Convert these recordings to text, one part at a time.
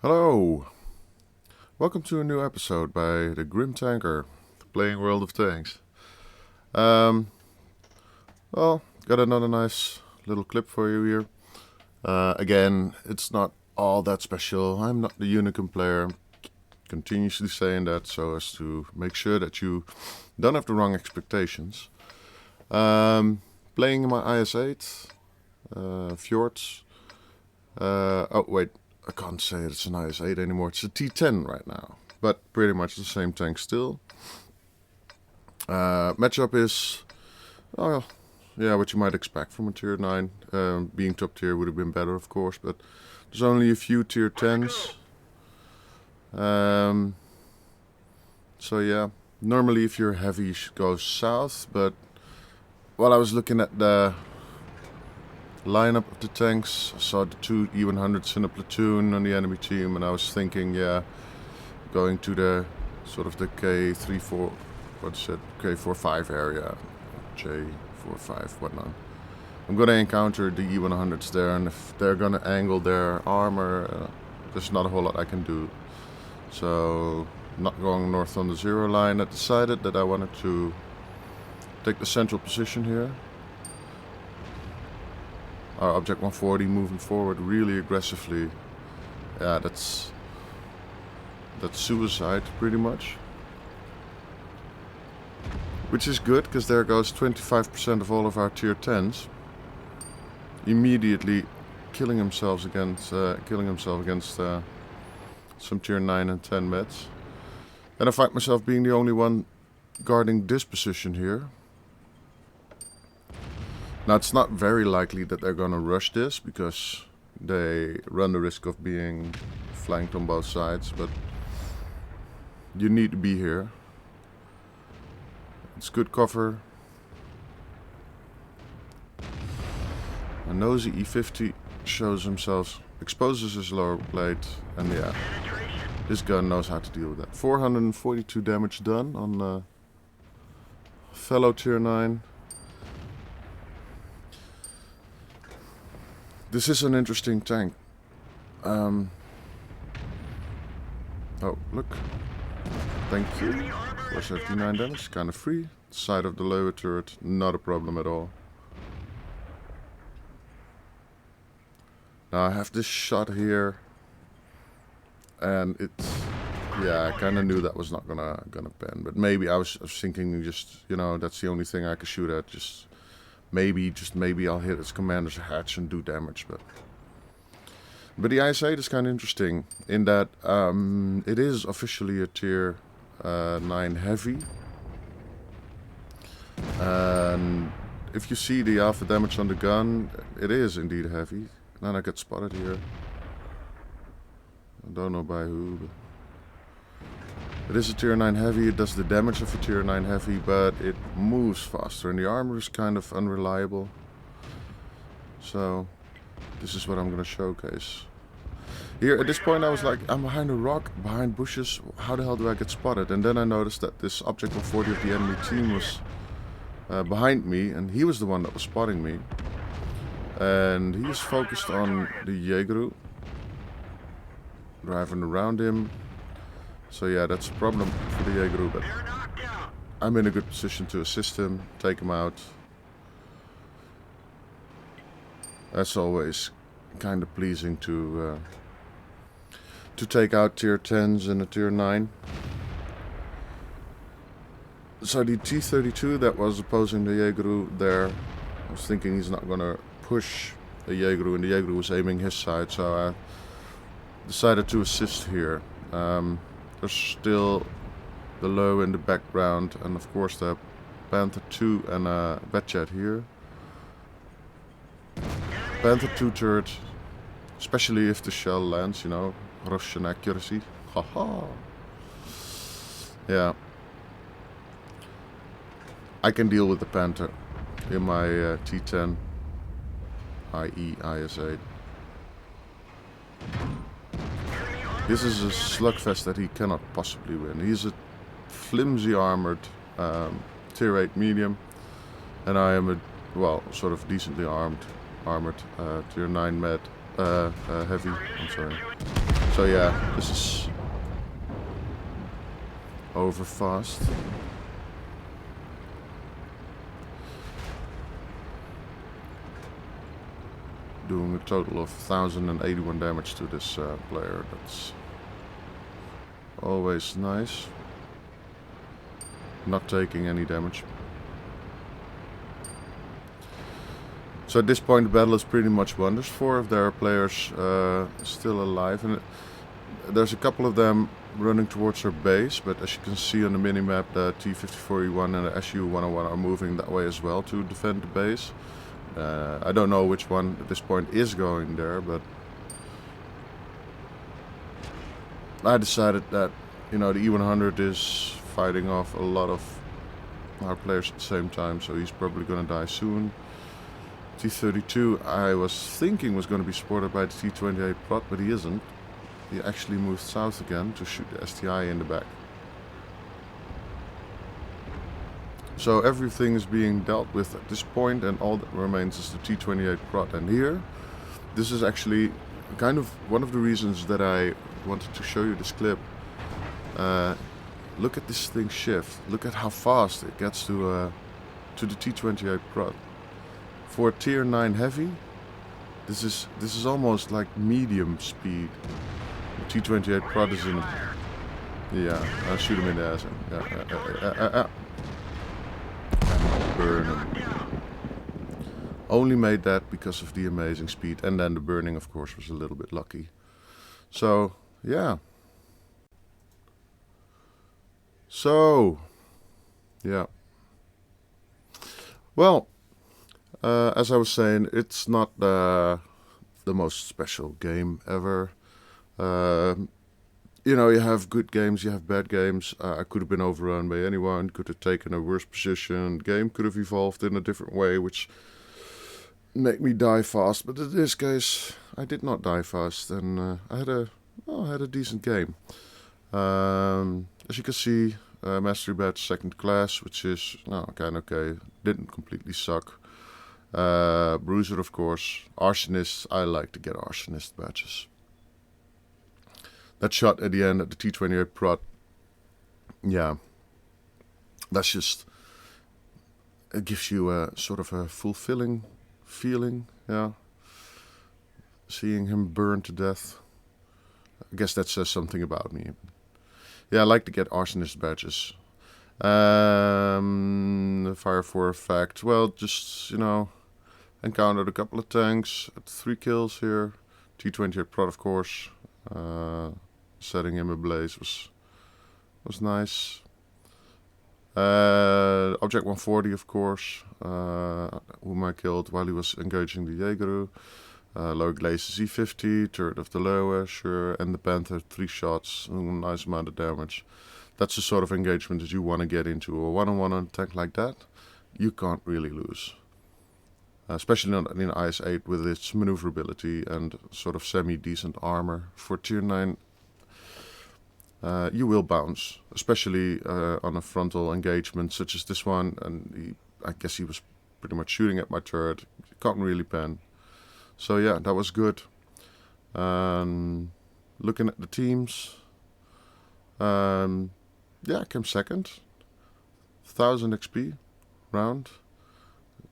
Hello! Welcome to a new episode by the Grim Tanker, playing World of Tanks. Well, got another nice little clip for you here. Again, it's not all that special. I'm not the Unicum player. I'm continuously saying that so as to make sure that you don't have the wrong expectations. Playing my IS8, Fjords. Oh wait, I can't say it's an IS8 anymore. It's a T10 right now, but pretty much the same tank still. Matchup is, oh yeah, what you might expect from a tier 9. Being top tier would have been better, of course, but there's only a few tier 10s. So yeah, normally if you're heavy you should go south, but while I was looking at the lineup of the tanks, I saw the two E100s in a platoon on the enemy team, and I was thinking, yeah, going to the sort of the K3-4, what's it, K45 area, J45, whatnot. I'm gonna encounter the E100s there, and if they're gonna angle their armor, there's not a whole lot I can do. So, not going north on the 0 line, I decided that I wanted to take the central position here. Our object 140 moving forward really aggressively. Yeah, that's suicide pretty much. Which is good, because there goes 25% of all of our tier 10s. Immediately killing himself against some tier 9 and 10 meds. And I find myself being the only one guarding this position here. Now, it's not very likely that they're gonna rush this, because they run the risk of being flanked on both sides, but you need to be here. It's good cover. A nosy E50 shows himself, exposes his lower plate, and yeah, this gun knows how to deal with that. 442 damage done on fellow tier 9. This is an interesting tank. Oh, look. Thank you. 479 damage, kind of free. Side of the lower turret, not a problem at all. Now I have this shot here, and it's, yeah, I kind of knew that was not gonna pen, but maybe I was thinking, just, you know, that's the only thing I could shoot at. Just maybe I'll hit its commander's hatch and do damage, but the IS8 is kind of interesting in that it is officially a tier 9 heavy, and if you see the alpha damage on the gun, it is indeed heavy. Then I get spotted here. I don't know by who, but it is a tier 9 heavy. It does the damage of a tier 9 heavy, but it moves faster, and the armor is kind of unreliable. So this is what I'm gonna showcase. Here at this point I was like, I'm behind a rock, behind bushes, how the hell do I get spotted? And then I noticed that this object 140 of the enemy team was behind me, and he was the one that was spotting me. And he is focused on the Jaeger, driving around him. So yeah, that's a problem for the Jaeger, but I'm in a good position to assist him, take him out. As always, kind of pleasing to take out tier 10s and a tier 9. So the T-32 that was opposing the Jaeger there, I was thinking he's not gonna push the Jaeger, and the Jaeger was aiming his side, so I decided to assist here. There's still the low in the background, and of course the Panther 2 and a Batchat here. Panther 2 turret, especially if the shell lands, you know, Russian accuracy. Haha. Yeah. I can deal with the Panther in my T10, i.e. IS8. This is a slugfest that he cannot possibly win. He's a flimsy armored tier 8 medium, and I am a, well, sort of decently armored tier 9 med heavy. I'm sorry. So yeah, this is over fast. Doing a total of 1081 damage to this player. That's always nice. Not taking any damage. So at this point the battle is pretty much won. There's 4 of their players still alive, and there's a couple of them running towards their base, but as you can see on the minimap, the T-54E1 and the SU-101 are moving that way as well to defend the base. I don't know which one at this point is going there, but I decided that, you know, the E100 is fighting off a lot of our players at the same time, so he's probably gonna die soon. T-32 I was thinking was going to be supported by the T-28 prot, but he isn't. He actually moved south again to shoot the STI in the back. So everything is being dealt with at this point, and all that remains is the T-28 prot. And here, this is actually kind of one of the reasons that I wanted to show you this clip. Look at this thing shift. Look at how fast it gets to the T-28 prot. For tier 9 heavy, this is almost like medium speed. The T-28 prot is in. Yeah, I'll shoot him in the ass. Yeah. Burn him. Only made that because of the amazing speed, and then the burning, of course, was a little bit lucky. So yeah. So yeah. Well. As I was saying, it's not the most special game ever. You know, you have good games, you have bad games. I could have been overrun by anyone, could have taken a worse position. The game could have evolved in a different way, which made me die fast. But in this case, I did not die fast, and I had a decent game. As you can see, Mastery Badge 2nd class, which is kind of okay. Didn't completely suck. Bruiser, of course. Arsonist, I like to get Arsonist badges. That shot at the end at the T-28 prot, yeah, that's just, it gives you a sort of a fulfilling feeling, yeah. Seeing him burn to death, I guess that says something about me. Yeah, I like to get Arsonist badges. Fire for effect, well, just, you know, encountered a couple of tanks at 3 kills here. T-28 prot, of course. Setting him ablaze was nice. Object 140, of course, whom I killed while he was engaging the Jaegeru. Lower Glacier Z50, turret of the lower, sure, and the Panther, 3 shots, a nice amount of damage. That's the sort of engagement that you want to get into. A one-on-one on a tank like that, you can't really lose. Especially in IS8 with its maneuverability and sort of semi-decent armor. For tier 9, you will bounce, especially on a frontal engagement such as this one. And I guess he was pretty much shooting at my turret. Can't really pen. So yeah, that was good. Looking at the teams, yeah, I came second. 1000 XP round.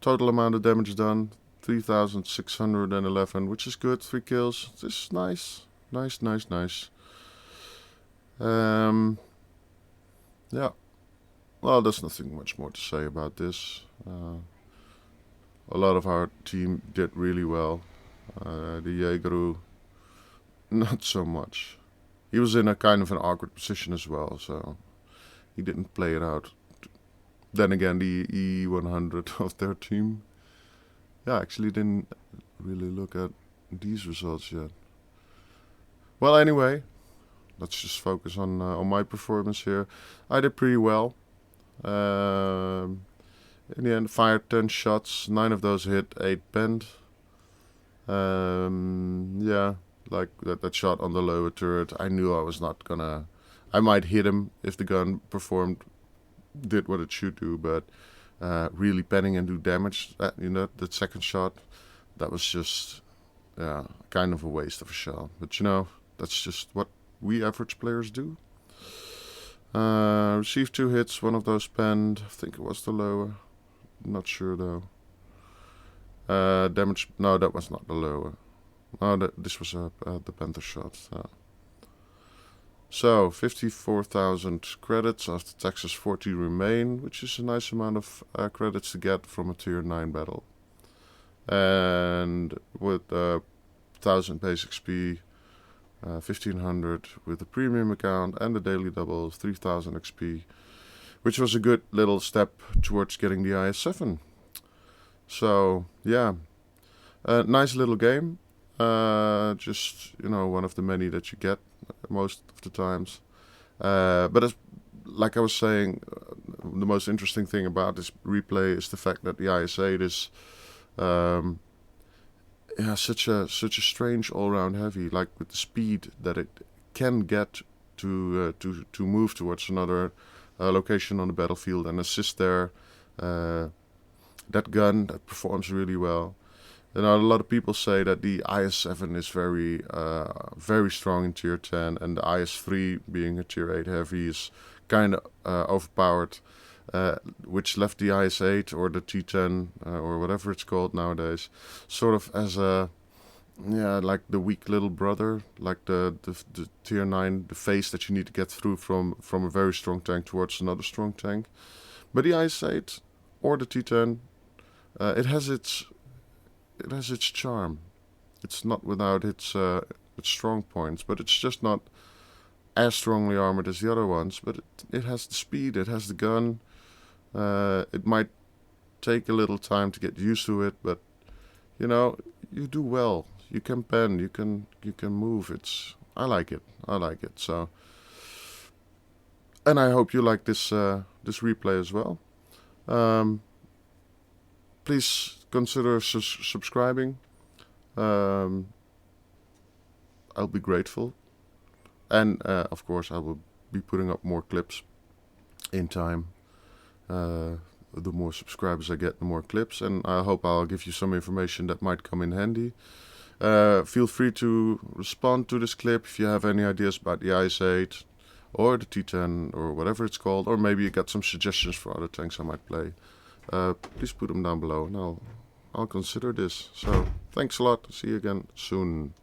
Total amount of damage done, 3,611, which is good. 3 kills. This is nice. Nice. Yeah. Well, there's nothing much more to say about this. A lot of our team did really well. The Jaegeru, not so much. He was in a kind of an awkward position as well, so he didn't play it out. Then again, the E100 of their team, yeah, actually didn't really look at these results yet. Well, anyway, let's just focus on my performance here. I did pretty well. In the end, fired 10 shots, 9 of those hit, 8 penned. Yeah, like that shot on the lower turret, I knew I was not gonna... I might hit him if the gun did what it should do, but really penning and do damage, that second shot, that was just, yeah, kind of a waste of a shell. But you know, that's just what we average players do. Received 2 hits, one of those penned. I think it was the lower. Not sure though. Damage, no, that was not the lower. No, this was the Panther shot. So, 54,000 credits after taxes, 40 remain, which is a nice amount of credits to get from a tier 9 battle. And with 1,000 base XP, 1,500 with the premium account and the daily double, 3,000 XP, which was a good little step towards getting the IS7. So, yeah, nice little game. Just, one of the many that you get most of the times. But as, like I was saying, the most interesting thing about this replay is the fact that the IS8 is such a strange all-round heavy. Like with the speed that it can get to move towards another location on the battlefield and assist there. That gun that performs really well. A lot of people say that the IS7 is very strong in tier 10, and the IS3, being a tier 8 heavy, is kind of overpowered, which left the IS8 or the T10 or whatever it's called nowadays, sort of as like the weak little brother, like the tier 9, the phase that you need to get through from a very strong tank towards another strong tank. But the IS8 or the T10, it has its charm. It's not without its strong points, but it's just not as strongly armored as the other ones. But it has the speed, it has the gun. It might take a little time to get used to it, but you do well. You can pen, you can move. I like it. So, and I hope you like this replay as well. Please consider subscribing. I'll be grateful. And of course I will be putting up more clips in time. The more subscribers I get, the more clips. And I hope I'll give you some information that might come in handy. Feel free to respond to this clip if you have any ideas about the IS8 or the T10 or whatever it's called. Or maybe you got some suggestions for other tanks I might play. Please put them down below and I'll consider this. So, thanks a lot. See you again soon.